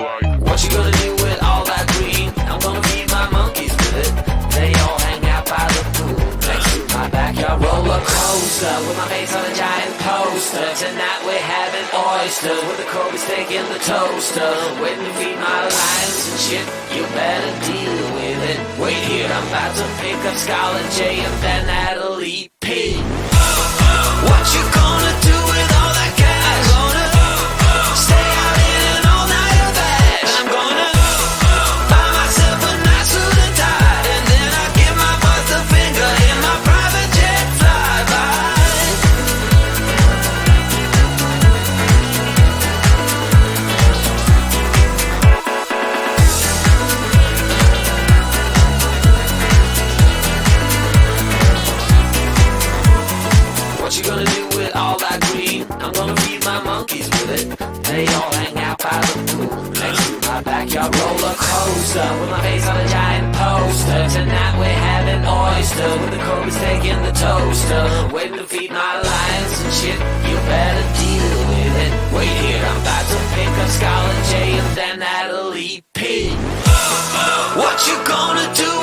What you gonna do with all that green? I'm gonna feed my monkeys with it. They all hang out by the pool next to my backyard roller coaster with my face on a giant poster. Tonight we're having oysters with the Kobe steak in the toaster. Waiting to feed my lions and shit. You better deal with it. Wait here, I'm about to pick up Scarlett J and then Natalie P. What you gonna do with all that cash? I'm gonna stay out in an all-nighter bash. I'm gonna buy myself a nice suit and tie, and then I give my boss the finger in my private jet flyby. What you gonna do with all that green? I'm gonna feed my monkeys with it. They all hang out by the pool next to my backyard roller coaster with my face on a giant poster. Tonight we're having oyster with the Kobe steak in the toaster. Waiting to feed my lions and shit. You better deal with it. Wait here, I'm about to pick up Scarlett J and then Natalie P. What you gonna do